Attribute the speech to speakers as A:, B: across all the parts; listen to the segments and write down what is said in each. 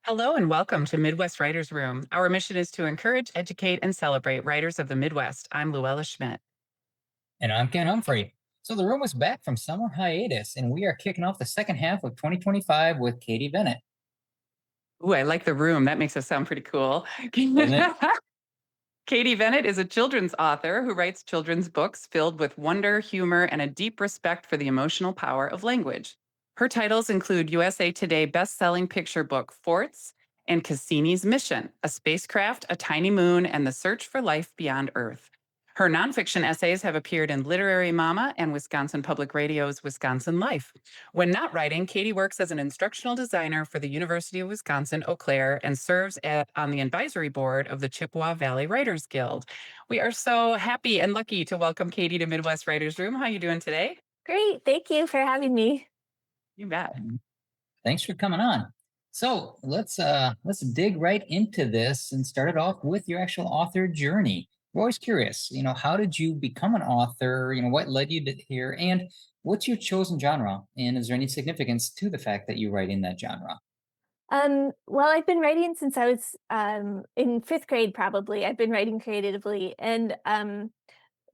A: Hello and welcome to Midwest Writers Room. Our mission is to encourage, educate, and celebrate writers of the Midwest. I'm Luella Schmidt.
B: And I'm Ken Humphrey. So the room is back from summer hiatus, and we are kicking off the second half of 2025 with Katie Bennett,
A: Ooh, I like the room. That makes us sound pretty cool.
B: doesn't it?
A: Katie Venit is a children's author who writes children's books filled with wonder, humor, and a deep respect for the emotional power of language. Her titles include USA Today best-selling picture book Forts and Cassini's Mission, a spacecraft, a tiny moon, and the search for life beyond Earth. Her nonfiction essays have appeared in Literary Mama and Wisconsin Public Radio's Wisconsin Life. When not writing, Katie works as an instructional designer for the University of Wisconsin-Eau Claire and serves on the advisory board of the Chippewa Valley Writers Guild. We are so happy and lucky to welcome Katie to Midwest Writers Room. How are you doing today?
C: Great. Thank you for having me.
A: You bet.
B: Mhm. Thanks for coming on. So let's dig right into this and start it off with your actual author journey. We're always curious, how did you become an author? What led you to here, and what's your chosen genre? And is there any significance to the fact that you write in that genre?
C: Well, I've been writing since I was in fifth grade, probably. I've been writing creatively. And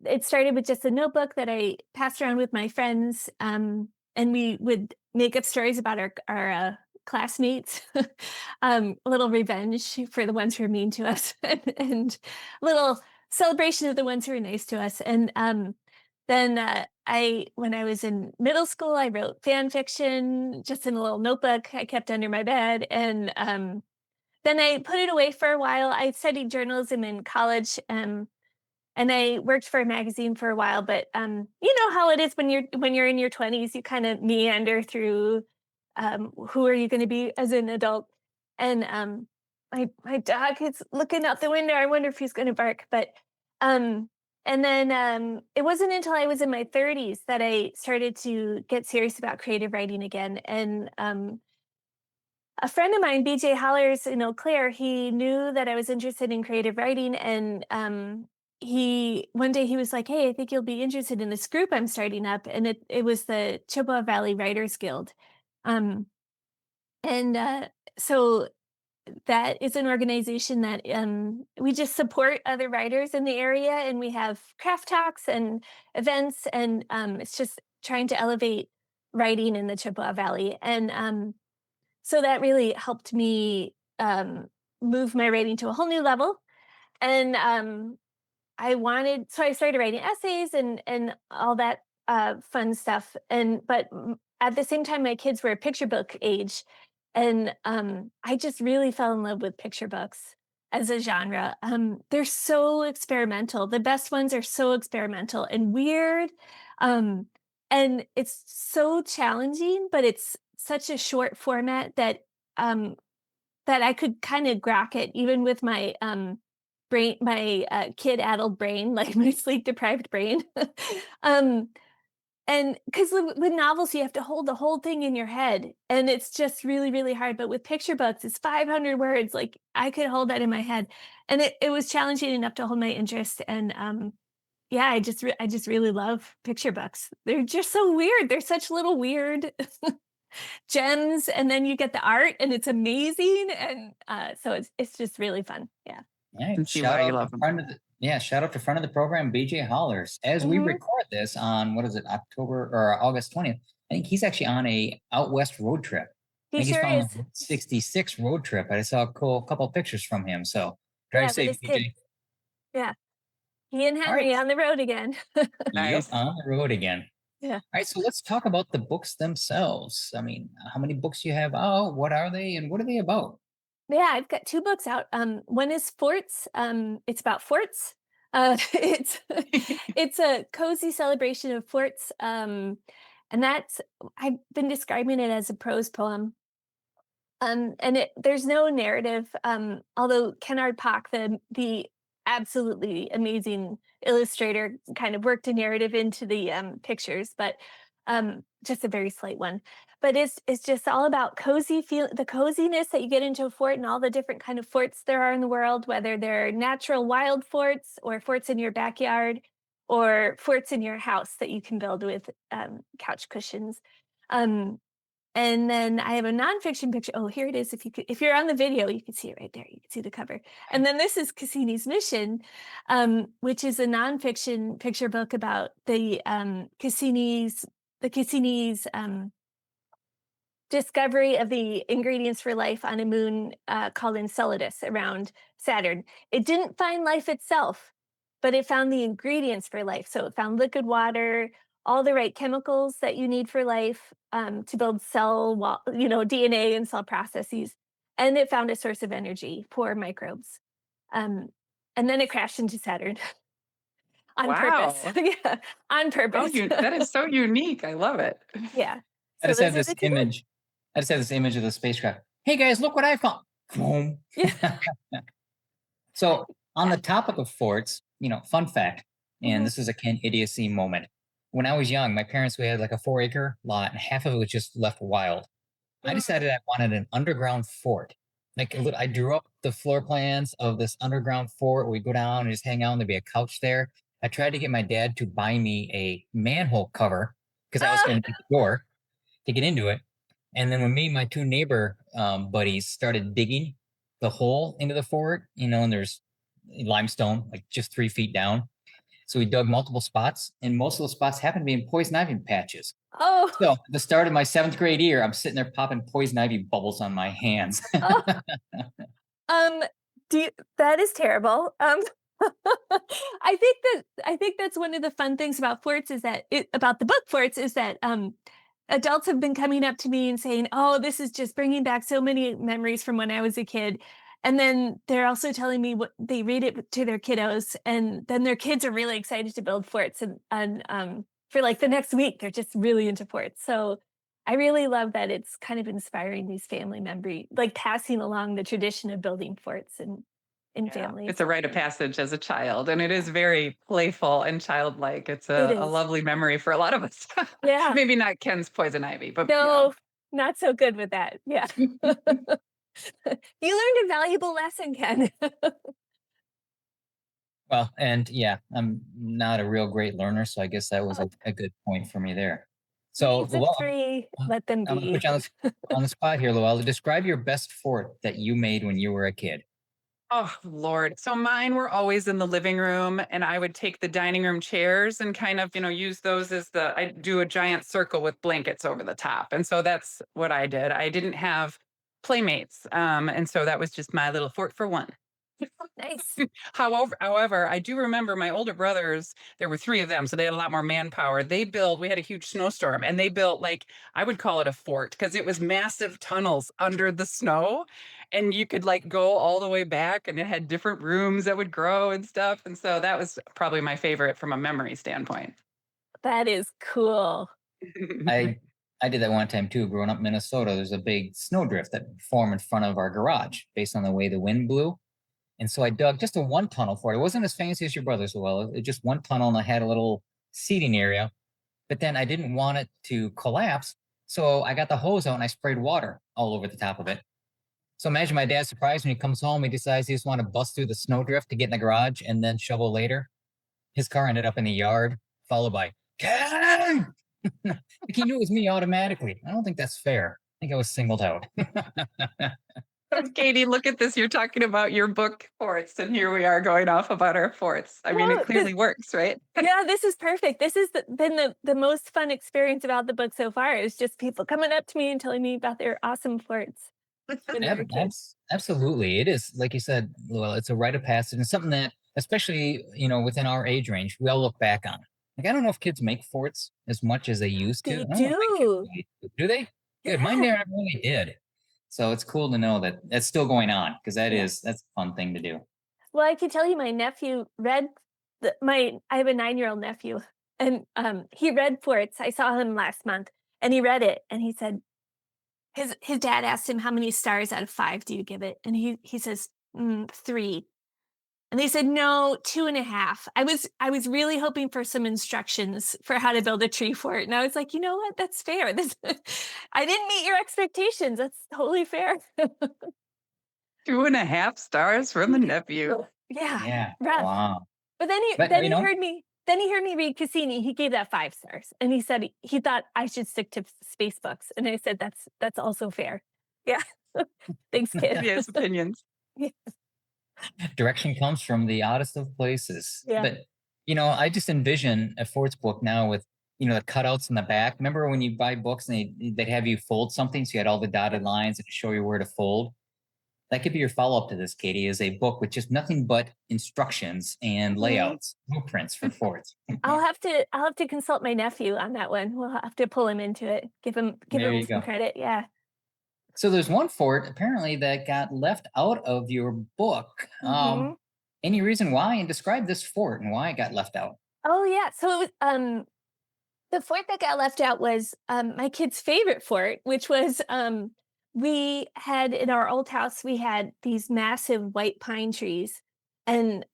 C: it started with just a notebook that I passed around with my friends. And we would make up stories about our classmates, a little revenge for the ones who were mean to us, and a little celebration of the ones who were nice to us. And then when I was in middle school, I wrote fan fiction just in a little notebook I kept under my bed. And then I put it away for a while. I studied journalism in college. And I worked for a magazine for a while, but you know how it is when you're in your 20s, you kind of meander through who are you going to be as an adult. And my dog is looking out the window. I wonder if he's going to bark. But um, and then it wasn't until I was in my 30s that I started to get serious about creative writing again. And a friend of mine, BJ Hollers in Eau Claire, he knew that I was interested in creative writing, and he one day he was like, "Hey, I think you'll be interested in this group I'm starting up," and it was the Chippewa Valley Writers Guild, um, and so that is an organization that we just support other writers in the area, and we have craft talks and events, and it's just trying to elevate writing in the Chippewa Valley, and so that really helped me move my writing to a whole new level. And so I started writing essays and all that fun stuff. And at the same time, my kids were picture book age, and I just really fell in love with picture books as a genre. They're so experimental. The best ones are so experimental and weird. Um, and it's so challenging, but it's such a short format um, that I could kind of grok it even with my kid-addled brain, like my sleep-deprived brain. Um, and because with novels, you have to hold the whole thing in your head, and it's just really, really hard. But with picture books, it's 500 words. Like I could hold that in my head, and it was challenging enough to hold my interest. And yeah, I just really love picture books. They're just so weird. They're such little weird gems, and then you get the art, and it's amazing. And so it's just really fun. Yeah.
B: All right.
A: And see why you love them.
B: Shout out to friend of the program, BJ Hollers. As we
C: Mhm.
B: record this on what is it, October or August 20th, I think he's actually on a out west road trip. I
C: He
B: think he's
C: sure
B: found
C: is.
B: the 66 road trip. I saw a cool couple pictures from him. So drive
C: Yeah, with
B: safe,
C: his kid.
B: BJ.
C: Yeah. He and
B: All right.
C: Henry on the road again.
B: Yep,
A: Nice.
B: on the road again.
C: Yeah.
B: All right, so let's talk about the books themselves. I mean, how many books you have out? What are they, and what are they about?
C: Yeah, I've got 2 books out. One is Forts. It's about forts. It's it's a cozy celebration of forts. And that's I've been describing it as a prose poem. And there's no narrative. Although Kennard Pak, the absolutely amazing illustrator, kind of worked a narrative into the pictures, but just a very slight one. But it's just all about the coziness that you get into a fort and all the different kind of forts there are in the world, whether they're natural wild forts or forts in your backyard or forts in your house that you can build with couch cushions. Um, And then I have a nonfiction picture. Oh, here it is. If you're on the video, you can see it right there. You can see the cover. And then this is Cassini's Mission, which is a nonfiction picture book about the Cassini's discovery of the ingredients for life on a moon called Enceladus around Saturn. It didn't find life itself, but it found the ingredients for life. So it found liquid water, all the right chemicals that you need for life to build DNA and cell processes. And it found a source of energy for microbes. Um, and then it crashed into Saturn on purpose.
A: Wow.
C: Yeah, on purpose.
A: That is so unique. I love it.
C: Yeah.
B: I
C: So
B: just have
C: those are
B: this
C: the two books.
B: image. I just have this image of the spacecraft. Hey guys, look what I found. Boom.
C: Yeah.
B: So on the topic of forts, fun fact, and
C: Mhm.
B: this is a Ken idiocy moment. When I was young, my parents, we had like a 4-acre lot, and half of it was just left wild. I
C: Mm.
B: decided I wanted an underground fort. Like I drew up the floor plans of this underground fort. We'd go down and just hang out, and there'd be a couch there. I tried to get my dad to buy me a manhole cover because I was
C: Ah!
B: going to make the door to get into it. And then when me and my two neighbor buddies started digging the hole into the fort, and there's limestone like just 3 feet down. So we dug multiple spots, and most of those spots happened to be in poison ivy patches.
C: Oh,
B: So at the start of my 7th grade year, I'm sitting there popping poison ivy bubbles on my hands.
C: oh, um, that is terrible. I think that's one of the fun things about forts is that about the book Forts is that adults have been coming up to me and saying, "Oh, this is just bringing back so many memories from when I was a kid." And then they're also telling me what they read it to their kiddos, and then their kids are really excited to build forts, and for like the next week, they're just really into forts. So I really love that it's kind of inspiring these family memory, like passing along the tradition of building forts and in
A: Yeah,
C: families.
A: it's a rite of passage as a child, and it is very playful and childlike. It's
C: It
A: a
C: is.
A: lovely memory for a lot of us.
C: Yeah.
A: Maybe not Ken's poison ivy, but
C: No, not so good with that. Yeah. You learned a valuable lesson, Ken.
B: Well, and yeah, I'm not a real great learner, so I guess that was
C: Oh,
B: a good point for me there. So,
C: kids are
B: Luella,
C: free. Let them
B: I'm going to put
C: be.
B: you on the spot here, Luella. Describe your best fort that you made when you were a kid.
A: oh Lord. So mine were always in the living room, and I would take the dining room chairs and kind of, use those as I do a giant circle with blankets over the top. And so that's what I did. I didn't have playmates. And so that was just my little fort for one.
C: Nice.
A: However, I do remember my older brothers, there were 3 of them, so they had a lot more manpower. We had a huge snowstorm, and they built, like, I would call it a fort because it was massive tunnels under the snow, and you could, like, go all the way back, and it had different rooms that would grow and stuff, and so that was probably my favorite from a memory standpoint.
C: That is cool.
B: I I did that one time too. Growing up in Minnesota, there's a big snowdrift that formed in front of our garage based on the way the wind blew. And so I dug just a one tunnel for it. It wasn't as fancy as your brother's, well. It just one tunnel, and I had a little seating area. But then I didn't want it to collapse, so I got the hose out and I sprayed water all over the top of it. So imagine my dad's surprise when he comes home. He decides he just want to bust through the snowdrift to get in the garage and then shovel later. His car ended up in the yard, followed by Ken. Like he knew it was me automatically. I don't think that's fair. I think I was singled out.
A: Katie, look at this. You're talking about your book forts, and here we are going off about our forts. I mean, it
C: No,
A: clearly works, right?
C: yeah, this is perfect. This has been the most fun experience about the book so far. Is just people coming up to me and telling me about their awesome forts when they were kids.
B: Absolutely. It is, like you said, well, it's a rite of passage and something that, especially, within our age range, we all look back on. Like, I don't know if kids make forts as much as they used to.
C: They
B: I don't know if my kids
C: do.
B: really do. They? Good. Mine
C: Yeah.
B: never really did. So it's cool to know that that's still going on because
C: Yeah.
B: that's a fun thing to do.
C: Well, I can tell you my nephew read I have a 9-year-old nephew, and he read Forts. I saw him last month, and he read it, and he said his dad asked him, "How many stars out of 5 do you give it?" And he says, 3. And they said, "No, 2.5." I was really hoping for some instructions for how to build a tree fort, and I was like, "You know what? That's fair. This I didn't meet your expectations. That's totally fair."
A: 2.5 stars from the nephew.
C: Yeah,
B: Yeah.
C: rough.
B: Wow.
C: But then he
B: But,
C: then he heard me then he heard me read Cassini. He gave that 5 stars, and he said he thought I should stick to space books. And I said that's also fair. Yeah. Thanks, kid.
A: Yes, opinions.
C: Yeah.
B: Direction comes from the oddest of places.
C: Yeah.
B: But, I just envision a Fort's book now with, the cutouts in the back. Remember when you buy books and they'd have you fold something so you had all the dotted lines and show you where to fold? That could be your follow-up to this, Katie, is a book with just nothing but instructions and
C: Mhm.
B: layouts, blueprints for Forts.
C: I'll have to consult my nephew on that one. We'll have to pull him into it. Give him
B: There you
C: some
B: go.
C: credit. Yeah.
B: So there's one fort apparently that got left out of your book.
C: Hmm.
B: Any reason why? And describe this fort and why it got left out.
C: Oh yeah. So it was the fort that got left out was my kid's favorite fort, which was we had in our old house, we had these massive white pine trees. And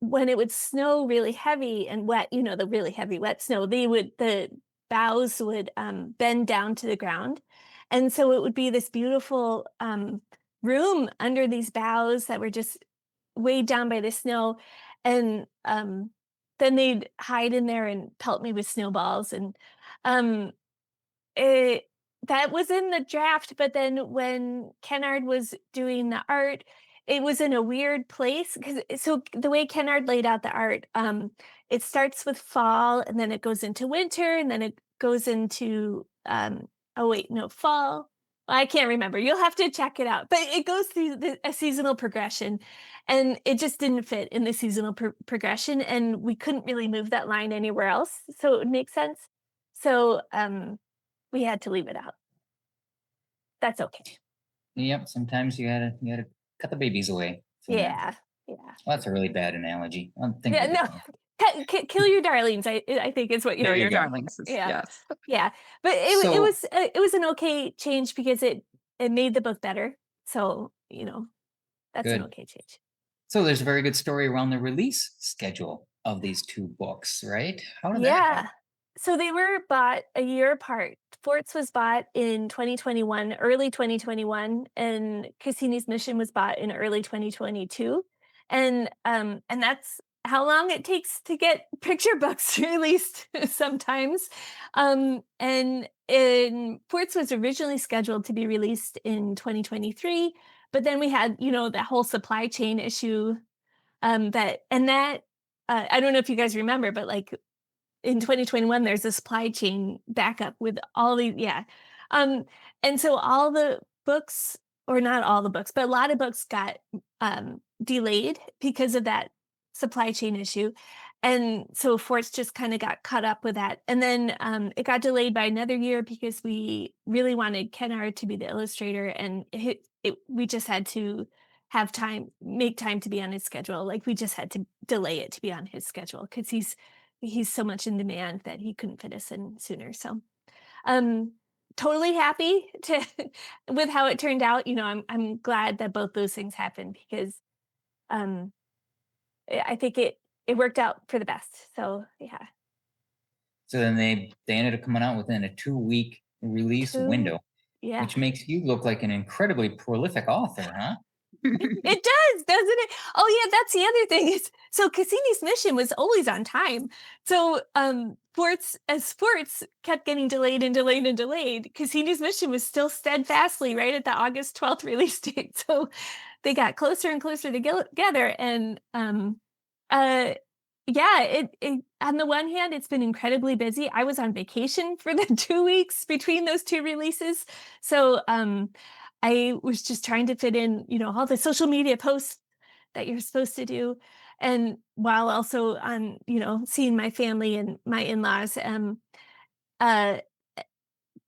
C: when it would snow really heavy and wet, the really heavy wet snow, the boughs would bend down to the ground. And so it would be this beautiful room under these boughs that were just weighed down by the snow. And then they'd hide in there and pelt me with snowballs. And um, it, that was in the draft. But then when Kennard was doing the art, it was in a weird place because so the way Kennard laid out the art, it starts with fall and then it goes into winter and then it goes into oh wait, no, fall. I can't remember. You'll have to check it out. But it goes through a seasonal progression and it just didn't fit in the seasonal progression and we couldn't really move that line anywhere else so it would make sense. So we had to leave it out. That's okay.
B: Yep. Sometimes you gotta cut the babies away. Sometimes.
C: Yeah. Yeah.
B: Well, that's a really bad analogy. I'm thinking
C: Yeah,
B: of
C: no.
B: it.
C: Kill your darlings, I think is what
A: Kill
C: you're
A: your
B: go.
A: darlings.
C: yeah.
A: Yes.
C: Yeah. But
B: So
C: it was an okay change because it made the book better. So, that's an
B: good.
C: okay change.
B: So there's a very good story around the release schedule of these two books, right? How did that
C: Yeah.
B: happen?
C: So they were bought a year apart. Forts was bought in 2021, early 2021, and Cassini's Mission was bought in early 2022. And that's how long it takes to get picture books released sometimes. And in Forts was originally scheduled to be released in 2023, but then we had, that whole supply chain issue that I don't know if you guys remember, but like in 2021 there's a supply chain backup with all the yeah um and so all the books, or not all the books but a lot of books got delayed because of that supply chain issue. And so Forts just kind of got caught up with that, and then it got delayed by another year because we really wanted Kennard to be the illustrator, and we just had to make time to be on his schedule. Like we just had to delay it to be on his schedule because he's so much in demand that he couldn't fit us in sooner. So, um, totally happy to with how it turned out. I'm glad that both those things happened because um, I think it worked out for the best. So yeah,
B: So then they ended up coming out within a 2-week release
C: two,
B: window,
C: yeah.
B: which makes you look like an incredibly prolific author, huh?
C: It does, doesn't it? Oh yeah, that's the other thing is so Cassini's Mission was always on time. So Forts kept getting delayed and delayed and delayed, Cassini's Mission was still steadfastly right at the August 12th release date. So they got closer and closer together. And uh yeah, it on the one hand, it's been incredibly busy. I was on vacation for the 2 weeks between those two releases. So I was just trying to fit in, all the social media posts that you're supposed to do. And while also on, seeing my family and my in-laws. Uh,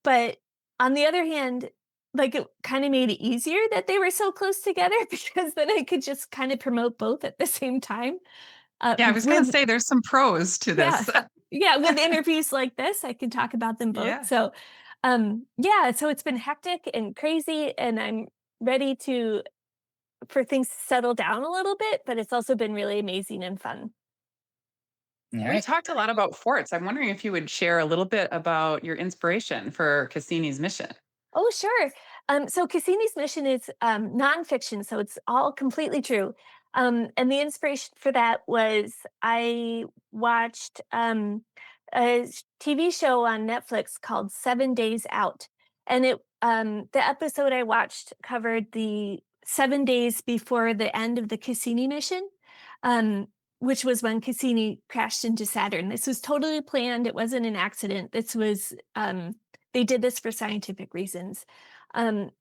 C: but on the other hand, like it kind of made it easier that they were so close together because then I could just kind of promote both at the same time.
A: Yeah, I was going to
C: With
A: say there's some pros to
C: Yeah.
A: this.
C: Yeah, with interviews like this, I can talk about them both.
A: Yeah.
C: So, yeah, so it's been hectic and crazy, and I'm ready for things to settle down a little bit, but it's also been really amazing and fun.
B: All
A: We
B: right.
A: talked a lot about forts. I'm wondering if you would share a little bit about your inspiration for Cassini's Mission.
C: Oh, sure. So Cassini's Mission is nonfiction, so it's all completely true. And the inspiration for that was I watched a TV show on Netflix called 7 Days Out. And the episode I watched covered the 7 days before the end of the Cassini mission, um, which was when Cassini crashed into Saturn. This was totally planned. It wasn't an accident. They did this for scientific reasons. And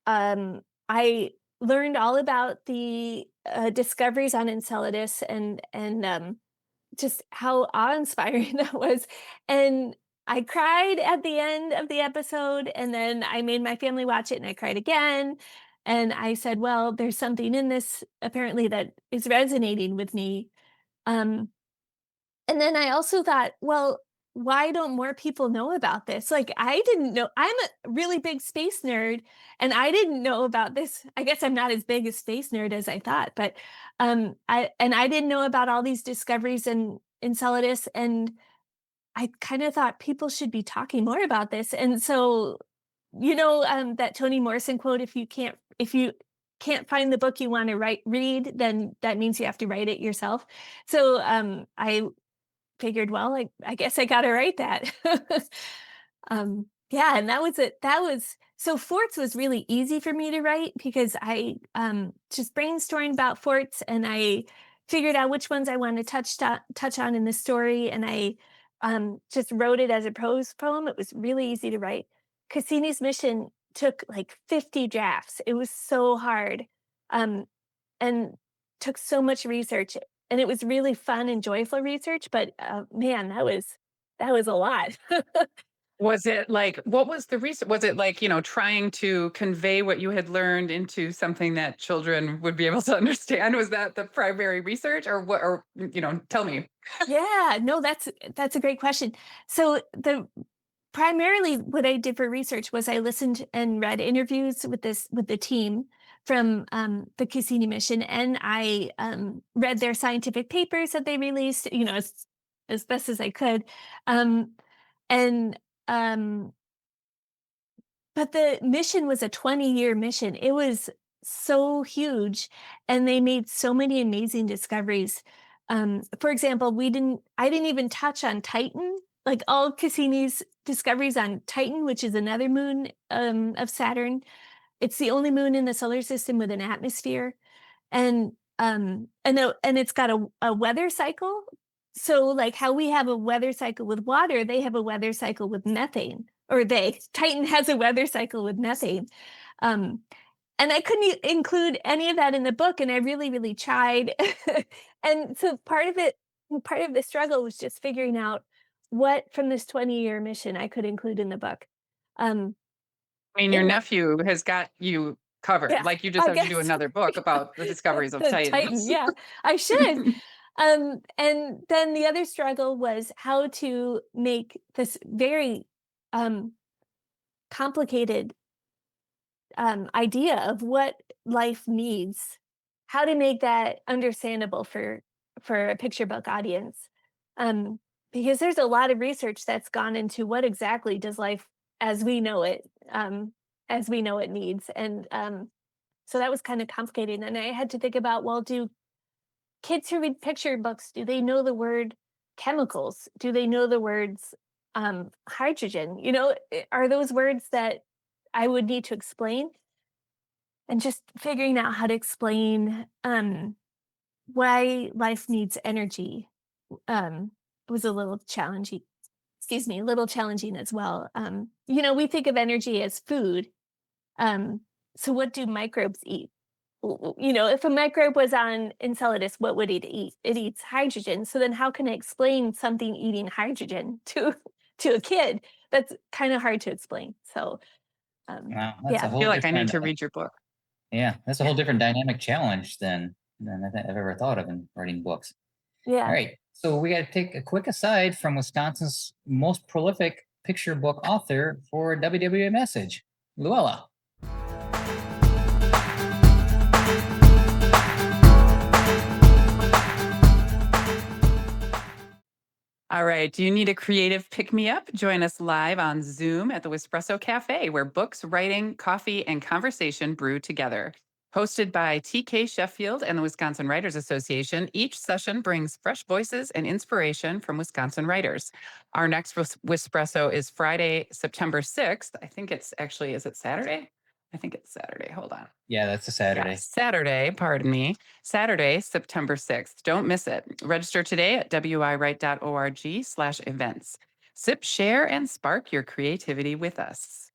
C: I learned all about the discoveries on Enceladus and just how awe-inspiring that was. And I cried at the end of the episode, and then I made my family watch it, and I cried again. And I said, "Well, there's something in this apparently that is resonating with me." Um, and then I also thought, well, why don't more people know about this? Like, I didn't know. I'm a really big space nerd, and I didn't know about this. I guess I'm not as big a space nerd as I thought, but I didn't know about all these discoveries in Enceladus, and I kind of thought people should be talking more about this. And so, that Toni Morrison quote: "If you can't find the book you want to read, then that means you have to write it yourself." So I figured, well, I guess I gotta write that. Yeah, and that was it. That was so forts was really easy for me to write because I just brainstormed about forts and I figured out which ones I wanted to touch on in the story, and I just wrote it as a prose poem. It was really easy to write. Cassini's mission took like 50 drafts. It was so hard. Um, and took so much research, and it was really fun and joyful research, but, man, that was a lot.
A: Was it like, what was the reason? Was it like, trying to convey what you had learned into something that children would be able to understand? Was that the primary research or what, or, tell me.
C: Yeah, no, that's a great question. So, the primarily what I did for research was I listened and read interviews with the team from, the Cassini mission, and I, read their scientific papers that they released, as best as I could, um, and, um but the mission was a 20-year mission. It was so huge, and they made so many amazing discoveries. For example, I didn't even touch on Titan, like all Cassini's discoveries on Titan, which is another moon of Saturn. It's the only moon in the solar system with an atmosphere, and it's got a weather cycle. So, like how we have a weather cycle with water, they have a weather cycle with methane, or Titan has a weather cycle with methane. Um, and I couldn't include any of that in the book, and I really, really tried. And so part of the struggle was just figuring out what from this 20-year mission I could include in the book. Um,
A: I mean, your
C: in my
A: nephew has got you covered.
C: Yeah,
A: Like you just
C: I
A: have to do
C: guess.
A: another book about the discoveries of
C: The Titan,
A: Titans.
C: yeah, I should. And then the other struggle was how to make this very um, complicated idea of what life needs, how to make that understandable for a picture book audience. Um, because there's a lot of research that's gone into what exactly does life as we know it um, needs, and so that was kind of complicated. And I had to think about, well, do kids who read picture books, do they know the word chemicals? Do they know the words hydrogen? Are those words that I would need to explain? And just figuring out how to explain why life needs energy um, was a little challenging. Excuse me, a little challenging as well. We think of energy as food. Um, so, what do microbes eat? If a microbe was on Enceladus, what would it eat? It eats hydrogen. So then how can I explain something eating hydrogen to to a kid? That's kind of hard to explain. So
B: Wow, that's a
C: yeah.
A: I
B: whole
A: feel like I need
B: different
A: to read your book.
B: yeah, that's a
C: Yeah.
B: whole different dynamic challenge than I've ever thought of in writing books. All
C: Yeah.
B: right, so we got to take a quick aside from Wisconsin's most prolific picture book author for a WWA message, Luella.
A: All right. Do you need a creative pick me up? Join us live on Zoom at the Wespresso Cafe, where books, writing, coffee, and conversation brew together. Hosted by TK Sheffield and the Wisconsin Writers Association, each session brings fresh voices and inspiration from Wisconsin writers. Our next Whispresso is Friday, September 6th. I think it's actually, is it Saturday? I think it's Saturday. Hold on.
B: Yeah, that's a
A: Yeah,
B: Saturday.
A: Saturday, pardon me. Saturday, September 6th. Don't miss it. Register today at wiwrite.org/events. Sip, share, and spark your creativity with us.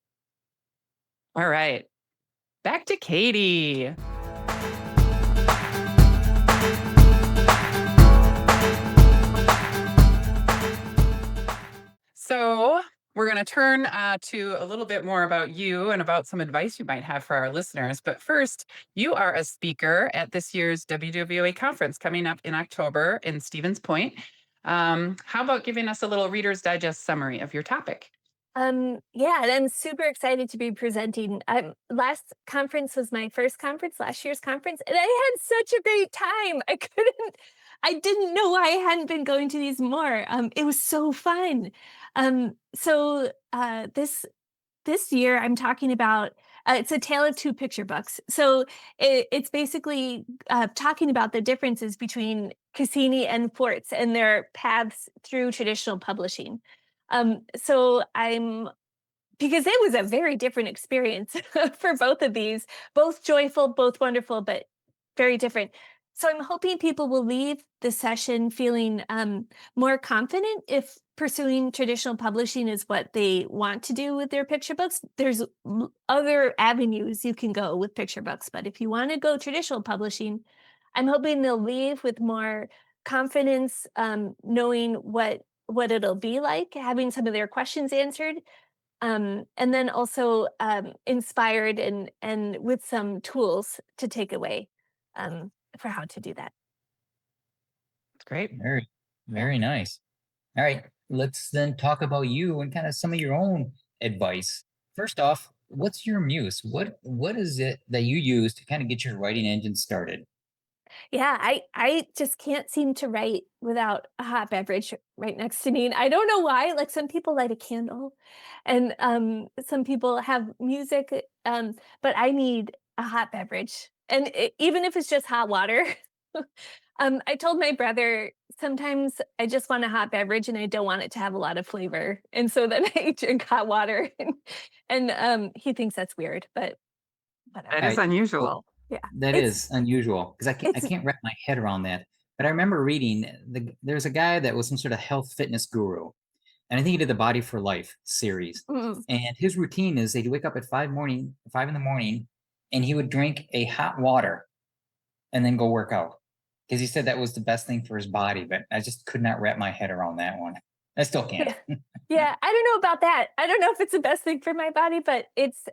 A: All right, back to Katie. So we're going to turn to a little bit more about you and about some advice you might have for our listeners. But first, you are a speaker at this year's WWA conference coming up in October in Stevens Point. How about giving us a little Reader's Digest summary of your topic?
C: Yeah, and I'm super excited to be presenting. Last conference was my first conference, last year's conference, and I had such a great time. I didn't know why I hadn't been going to these more. It was so fun. This year I'm talking about it's a tale of two picture books. So it's basically talking about the differences between Cassini and Forts and their paths through traditional publishing. So I'm because it was a very different experience for both of these, both joyful, both wonderful, but very different. So I'm hoping people will leave the session feeling more confident if pursuing traditional publishing is what they want to do with their picture books. There's other avenues you can go with picture books, but if you want to go traditional publishing, I'm hoping they'll leave with more confidence, knowing what it'll be like, having some of their questions answered, and then also inspired and with some tools to take away for how to do that.
A: That's great.
B: Very,
C: Yeah.
B: very nice. All right, let's then talk about you and kind of some of your own advice. First off, what's your muse? What is it that you use to kind of get your writing engine started?
C: Yeah, I just can't seem to write without a hot beverage right next to me. And I don't know why. Like some people light a candle and some people have music, but I need a hot beverage. And even if it's just hot water. I told my brother sometimes I just want a hot beverage and I don't want it to have a lot of flavor. And so then I drink hot water and he thinks that's weird, but whatever.
A: That is unusual.
C: Yeah.
B: That is unusual because I
C: it's
B: can't wrap my head around that. But I remember reading there's a guy that was some sort of health fitness guru, and I think he did the Body for Life series.
C: mm,
B: And his routine is he'd wake up at 5 in the morning, and he would drink a hot water and then go work out because he said that was the best thing for his body. But I just could not wrap my head around that one. I still can't.
C: yeah. Yeah, I don't know about that. I don't know if it's the best thing for my body, but it's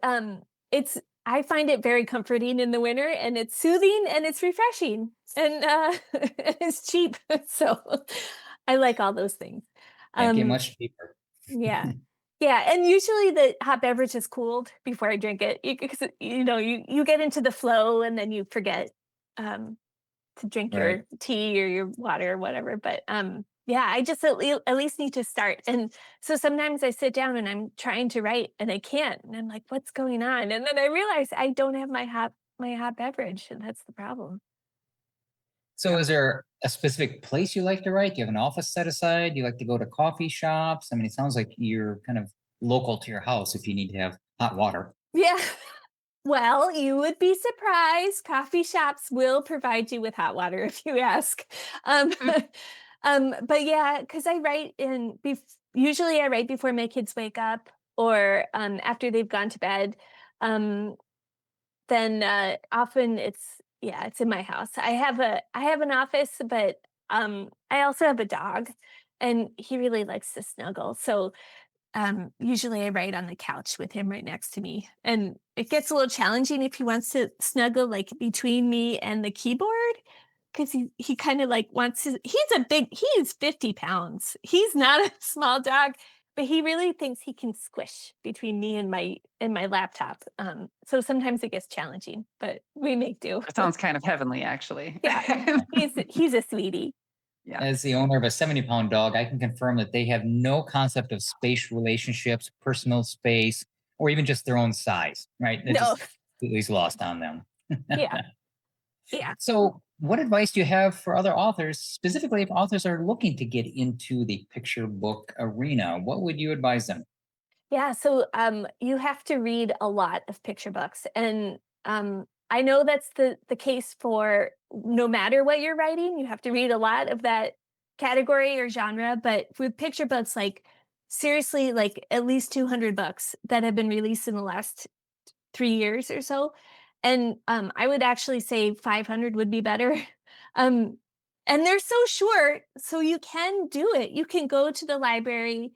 C: I find it very comforting in the winter and it's soothing and it's refreshing and and it's cheap. So I like all those things.
B: Can't get
C: Um
B: much cheaper.
C: yeah. Yeah, and usually the hot beverage is cooled before I drink it because you get into the flow and then you forget um to drink
B: Right.
C: your tea or your water or whatever. But yeah, I just at least need to start. And so sometimes I sit down and I'm trying to write and I can't. And I'm like, what's going on? And then I realize I don't have my hot beverage, and that's the problem.
B: So,
A: Yeah.
B: is there a specific place you like to write? Do you have an office set aside? Do you like to go to coffee shops? I mean, it sounds like you're kind of local to your house if you need to have hot water.
C: Yeah. Well, you would be surprised. Coffee shops will provide you with hot water if you ask. Um, but yeah, because I write usually I write before my kids wake up or after they've gone to bed. Um, then often it's in my house. I have an office, but I also have a dog, and he really likes to snuggle. So usually I write on the couch with him right next to me. And it gets a little challenging if he wants to snuggle like between me and the keyboard. Cause he kind of like wants to, he's 50 pounds. He's not a small dog, but he really thinks he can squish between me and my laptop. So sometimes it gets challenging, but we make do.
A: That sounds kind of heavenly, actually.
C: Yeah. He's a sweetie.
A: Yeah.
B: As the owner of a 70-pound dog, I can confirm that they have no concept of space relationships, personal space, or even just their own size, right? It's
C: No.
B: just completely lost on them.
C: Yeah. Yeah.
B: So, what advice do you have for other authors, specifically if authors are looking to get into the picture book arena? What would you advise them?
C: Yeah, so you have to read a lot of picture books, and I know that's the case for no matter what you're writing. You have to read a lot of that category or genre. But with picture books, like seriously, like at least 200 books that have been released in the last 3 years or so, and I would actually say 500 would be better. um, and they're so short, so you can do it. You can go to the library,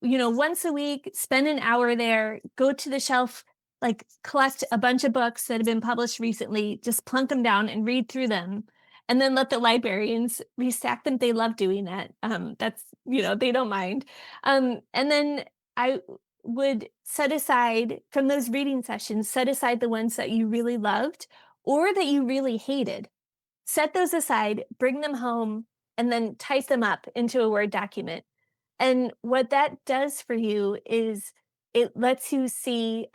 C: once a week, spend an hour there, go to the shelf, like collect a bunch of books that have been published recently, just plunk them down and read through them, and then let the librarians restack them. They love doing that. They don't mind. And then I would set aside from those reading sessions, set aside the ones that you really loved or that you really hated. Set those aside, bring them home, and then type them up into a Word document. And what that does for you is it lets you see.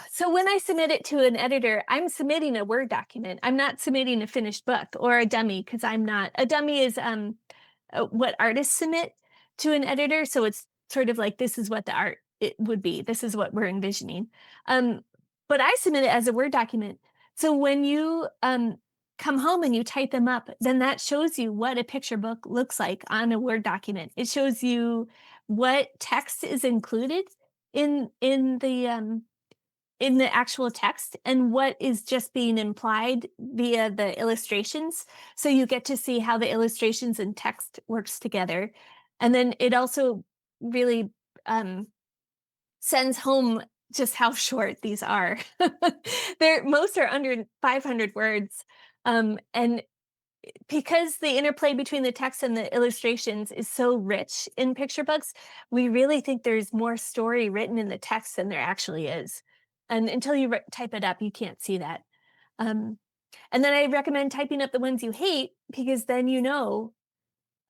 C: So when I submit it to an editor, I'm submitting a Word document. I'm not submitting a finished book or a dummy because I'm not. A dummy is what artists submit to an editor. So it's sort of like this is what the art it would be. This is what we're envisioning. Um, but I submit it as a Word document. So when you come home and you type them up, then that shows you what a picture book looks like on a Word document. It shows you what text is included in in the actual text and what is just being implied via the illustrations. So you get to see how the illustrations and text works together. And then it also really um, sends home just how short these are. Most are under 500 words. And because the interplay between the text and the illustrations is so rich in picture books, we really think there's more story written in the text than there actually is. And until you type it up, you can't see that. Um, and then I recommend typing up the ones you hate because then you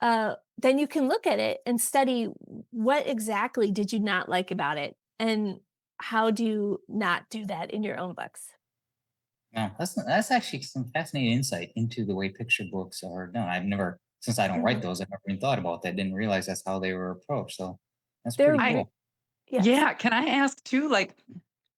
C: can look at it and study what exactly did you not like about it and how do you not do that in your own books.
B: Yeah, that's actually some fascinating insight into the way picture books are done. I've never, since I don't write
C: Mhm.
B: those, I've never even thought about that. Didn't realize that's how they were approached. So that's
C: They're
B: pretty
A: I
B: cool.
C: yes.
A: Yeah, can I ask too, like,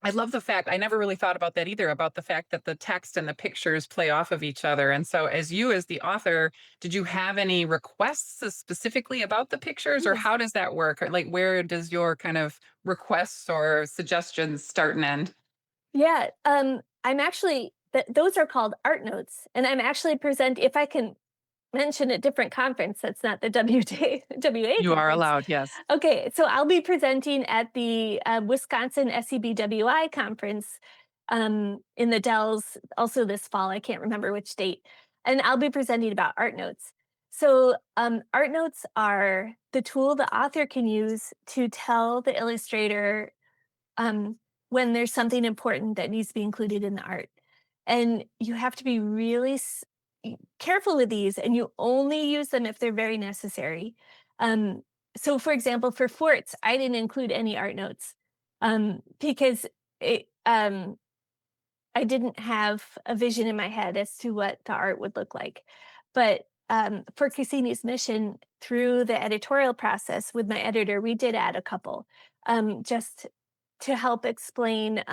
A: I love the fact I never really thought about that either, about the fact that the text and the pictures play off of each other. And so as the author, did you have any requests specifically about the pictures, or
C: Yes.
A: how does that work? Or like where does your kind of requests or suggestions start and end?
C: Yeah, I'm actually those are called art notes, and I'm actually if I can mention a different conference that's not the WA
A: You are
C: conference.
A: allowed, yes.
C: Okay, so I'll be presenting at the Wisconsin SEBWI conference in the Dells also this fall. I can't remember which date, and I'll be presenting about art notes. So, art notes are the tool the author can use to tell the illustrator um, when there's something important that needs to be included in the art. And you have to be really careful with these, and you only use them if they're very necessary. Um, so, for example, for forts, I didn't include any art notes because it, I didn't have a vision in my head as to what the art would look like. But for Cassini's mission, through the editorial process with my editor, we did add a couple just to help explain.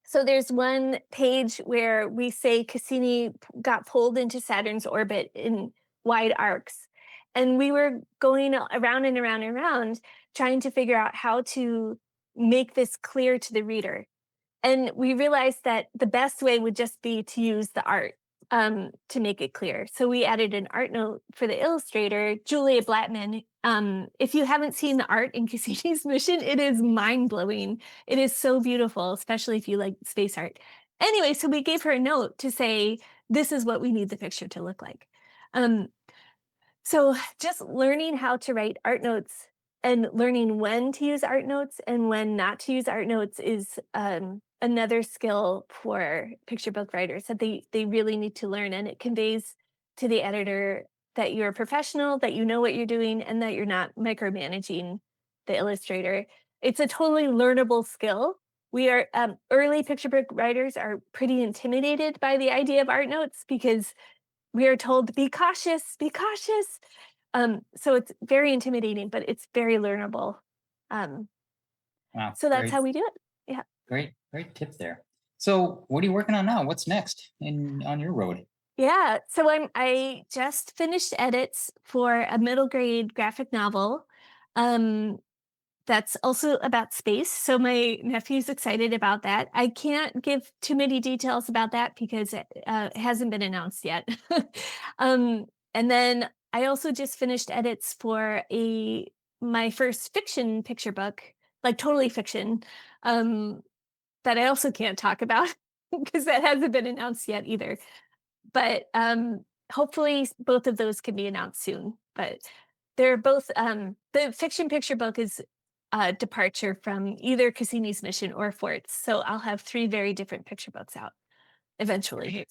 C: So there's one page where we say Cassini got pulled into Saturn's orbit in wide arcs. And we were going around and around and around trying to figure out how to make this clear to the reader. And we realized that the best way would just be to use the art to make it clear. So we added an art note for the illustrator, Julia Blattman. If you haven't seen the art in Cassini's Mission, it is mind blowing. It is so beautiful, especially if you like space art. Anyway, so we gave her a note to say, this is what we need the picture to look like. Um, so just learning how to write art notes and learning when to use art notes and when not to use art notes is another skill for picture book writers that they really need to learn. And it conveys to the editor that you're a professional, that you know what you're doing, and that you're not micromanaging the illustrator. It's a totally learnable skill, we are early picture book writers are pretty intimidated by the idea of art notes because we are told to be cautious, be cautious. So it's very intimidating, but it's very learnable. Um,
B: Wow,
C: so that's
B: great,
C: how we do it. Yeah.
B: great tip there. So, what are you working on now? What's next on your road?
C: Yeah. So I just finished edits for a middle grade graphic novel. Um, that's also about space. So my nephew's excited about that. I can't give too many details about that because it hasn't been announced yet. um, and then I also just finished edits for a my first fiction picture book, like totally fiction, um, that I also can't talk about because that hasn't been announced yet either. But hopefully both of those can be announced soon. But they're both the fiction picture book is a departure from either Cassini's Mission or Fort's. So I'll have three very different picture books out eventually.
A: Great.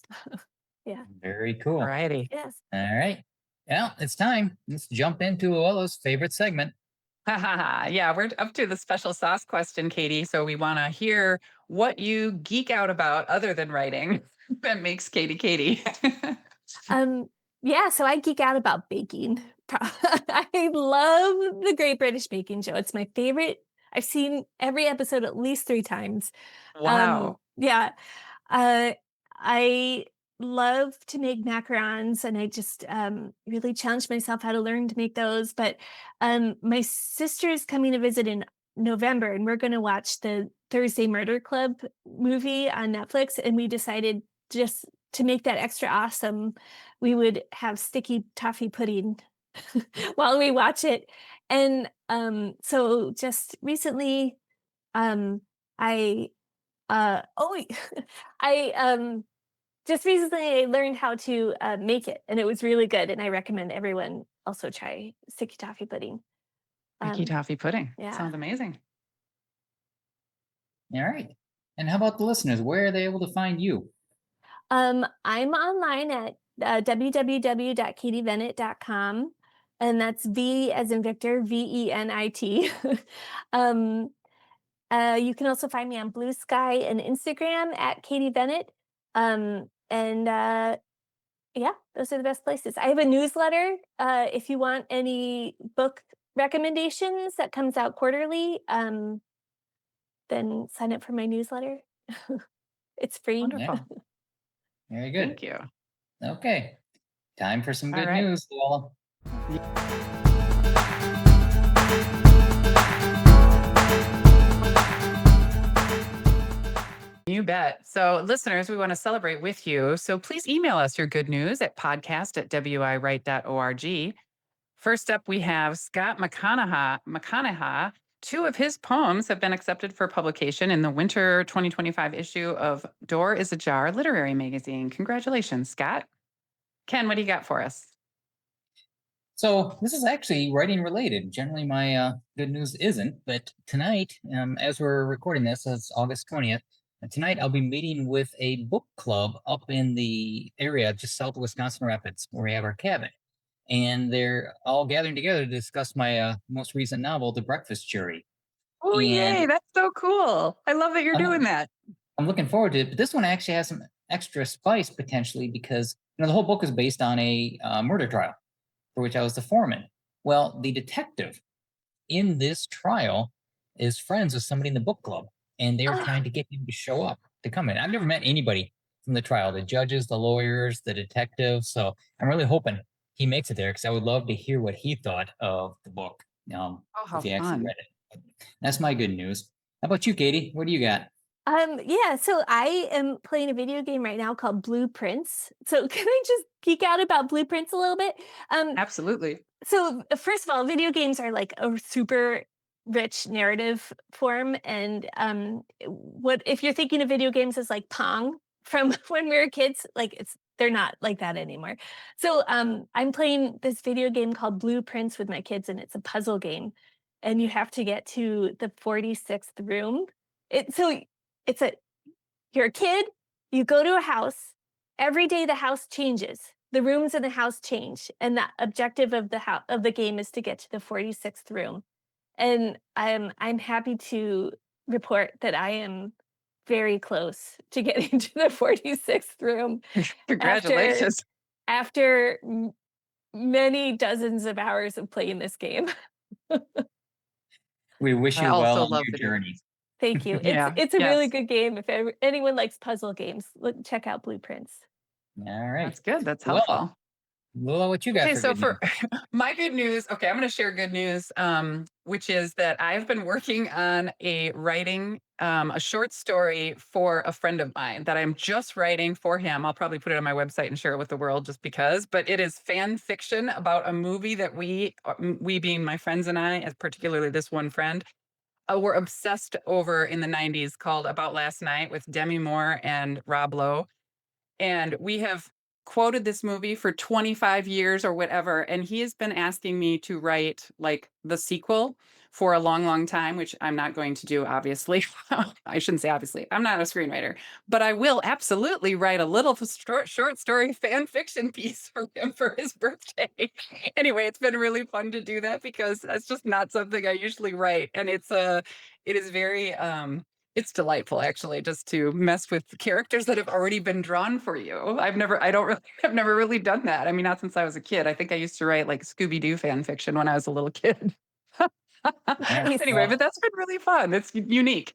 C: Yeah.
B: Very cool.
A: Variety.
C: Yes.
B: All right. Well, it's time. Let's jump into Ola's favorite segment.
A: Yeah, we're up to the special sauce question, Katie. So we want to hear what you geek out about other than writing that makes Katie Katie.
C: Um, yeah, so I geek out about baking. I love the Great British Baking Show. It's my favorite. I've seen every episode at least 3 times.
A: Wow.
C: Yeah. Uh, I love to make macarons and I just really challenged myself how to learn to make those. But my sister is coming to visit in November and we're going to watch the Thursday Murder Club movie on Netflix. And we decided just to make that extra awesome, we would have sticky toffee pudding while we watch it. And so just recently, I oh, I just recently I learned how to make it, and it was really good. And I recommend everyone also try sticky toffee pudding.
A: Mickey
C: Um,
A: toffee pudding.
C: yeah.
A: Sounds amazing.
B: All right. And how about the listeners? Where are they able to find you?
C: I'm online at www.katievenit.com, and that's V as in Victor, Venit. um, you can also find me on Blue Sky and Instagram at Katie Venit. And yeah, those are the best places. I have a newsletter. If you want any book recommendations that comes out quarterly, then sign up for my newsletter. It's free.
B: Yeah,
A: Wonderful.
B: very good.
A: Thank you.
B: Okay. Time for some
A: All
B: good
A: right.
B: news, Ola.
A: You bet. So, listeners, we want to celebrate with you. So, please email us your good news at podcast@wiwrite.org. First up, we have Scott McConaughey. Two of his poems have been accepted for publication in the winter 2025 issue of Door is Ajar literary magazine. Congratulations, Scott. Ken, what do you got for us?
B: So this is actually writing related. Generally, my good news isn't, but tonight, as we're recording this, it's August 20th. And tonight, I'll be meeting with a book club up in the area just south of Wisconsin Rapids, where we have our cabin. And they're all gathering together to discuss my most recent novel, The Breakfast Jury.
A: Oh,
B: And
A: yay. That's so cool. I love that you're
B: I'm,
A: doing that.
B: I'm looking forward to it. But this one actually has some extra spice potentially because the whole book is based on a murder trial for which I was the foreman. Well, the detective in this trial is friends with somebody in the book club, and they're
C: Ah,
B: trying to get him to show up to come in. I've never met anybody from the trial, the judges, the lawyers, the detectives. So I'm really hoping he makes it there because I would love to hear what he thought of the book
A: Oh, how
B: if he actually
A: fun.
B: read it. But that's my good news. How about you, Katie? What do you got?
C: yeah, so I am playing a video game right now called Blueprints. So can I just geek out about Blueprints a little bit? Um,
A: Absolutely.
C: so first of all, video games are like a super rich narrative form. And what if you're thinking of video games as like Pong from when we were kids, like they're not like that anymore. So I'm playing this video game called Blueprints with my kids, and it's a puzzle game. And you have to get to the 46th room. It's a you're a kid, you go to a house, every day the house changes. The rooms in the house change, and the objective of the game is to get to the 46th room. And I'm happy to report that I am very close to getting to the 46th room after
A: Congratulations.
C: after many dozens of hours of playing this game.
B: We wish
A: I
B: you well
A: also
B: on
A: love
B: your
A: video
B: journey.
A: games.
C: Thank you. It's
A: Yeah.
C: it's a really
A: Yes.
C: good game. If anyone likes puzzle games, check out Blueprints.
B: All right.
A: That's good. That's
B: Well,
A: helpful.
B: Lula, what you got
A: Okay,
B: for
A: so
B: good news?
A: for my good news, okay, I'm going to share good news, which is that I've been working on writing a short story for a friend of mine that I'm just writing for him. I'll probably put it on my website and share it with the world just because, but it is fan fiction about a movie that we being my friends and I, as particularly this one friend, were obsessed over in the 90s called About Last Night with Demi Moore and Rob Lowe. And we have quoted this movie for 25 years or whatever, and he has been asking me to write, like, the sequel for a long, long time, which I'm not going to do, obviously. I shouldn't say obviously. I'm not a screenwriter, but I will absolutely write a little short story fan fiction piece for him for his birthday. Anyway, it's been really fun to do that because that's just not something I usually write, and it is very, it's delightful actually just to mess with characters that have already been drawn for you. I've never really done that. I mean, not since I was a kid. I think I used to write like Scooby-Doo fan fiction when I was a little kid.
B: All right.
C: Nice.
A: Anyway,
B: Well,
A: but that's been really fun. It's unique.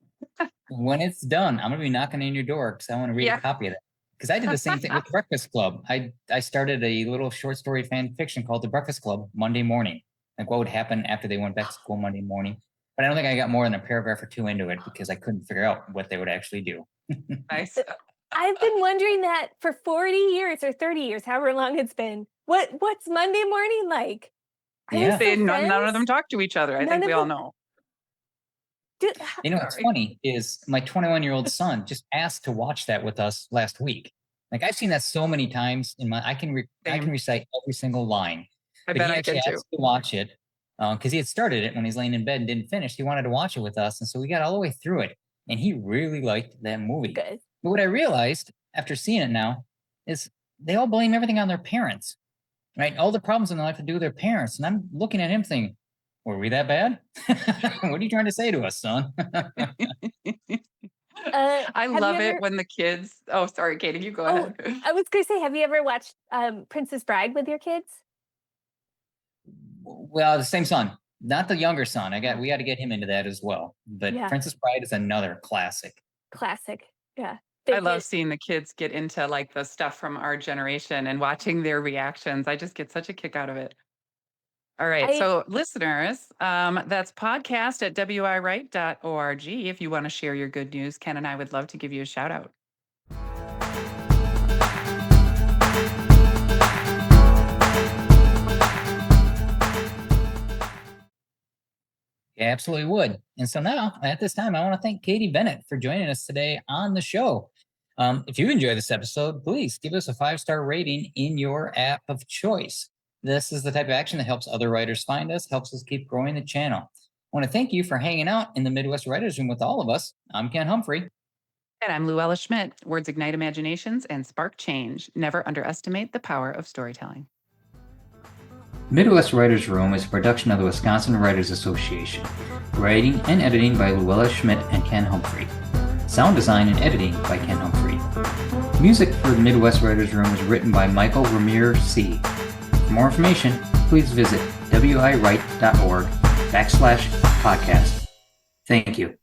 B: when it's done, I'm gonna be knocking on your door because I want to read a
A: Yeah.
B: copy of that. Because I did the same thing with Breakfast Club. I started a little short story fan fiction called The Breakfast Club Monday morning. Like what would happen after they went back to school Monday morning. But I don't think I got more than a paragraph or two into it because I couldn't figure out what they would actually do.
A: Nice.
C: I've been wondering that for 40 years or 30 years, however long it's been. What's Monday morning like? Are they
B: Yeah.
C: still
A: None of
C: friends?
A: them talk to each other. I
C: None
A: think
C: of
A: we all
C: them.
A: know.
C: Do,
B: You know, what's
A: Sorry.
B: funny is my 21-year-old son just asked to watch that with us last week. Like I've seen that so many times in my I can
A: Same.
B: recite every single line.
A: I
B: But
A: bet
B: he
A: I
B: actually
A: can too.
B: asked to watch it because he had started it when he's laying in bed and didn't finish. He wanted to watch it with us, and so we got all the way through it, and he really liked that movie.
C: good.
B: But what I realized after seeing it now is they all blame everything on their parents, right? All the problems in their life to do with their parents, and I'm looking at him thinking, "Were we that bad? What are you trying to say to us, son?"
A: I
C: Have you
A: love it
C: ever?
A: when the kids. Oh, sorry, Katie, you go
C: Oh,
A: ahead.
C: I was going to say, have you ever watched Princess Bride with your kids?
B: Well, the same son, not the younger son.
C: Oh,
B: We got to get him into that as well. But
C: yeah,
B: Princess Bride is another classic.
C: classic. Yeah,
A: I
C: they
A: love
C: get.
A: seeing the kids get into like the stuff from our generation and watching their reactions. I just get such a kick out of it. All right.
C: I
A: So, listeners, that's podcast at wiwrite.org. If you want to share your good news, Ken and I would love to give you a shout out.
B: Yeah, absolutely would. And so now, at this time, I want to thank Katie Venit for joining us today on the show. If you enjoy this episode, please give us a 5-star rating in your app of choice. This is the type of action that helps other writers find us, helps us keep growing the channel. I want to thank you for hanging out in the Midwest Writers Room with all of us. I'm Ken Humphrey.
A: And I'm Luella Schmidt. Words ignite imaginations and spark change. Never underestimate the power of storytelling.
B: Midwest Writers Room is a production of the Wisconsin Writers Association. Writing and editing by Luella Schmidt and Ken Humphrey. Sound design and editing by Ken Humphrey. Music for the Midwest Writers Room was written by Michael Ramirez C. For more information, please visit wiwrite.org/podcast. Thank you.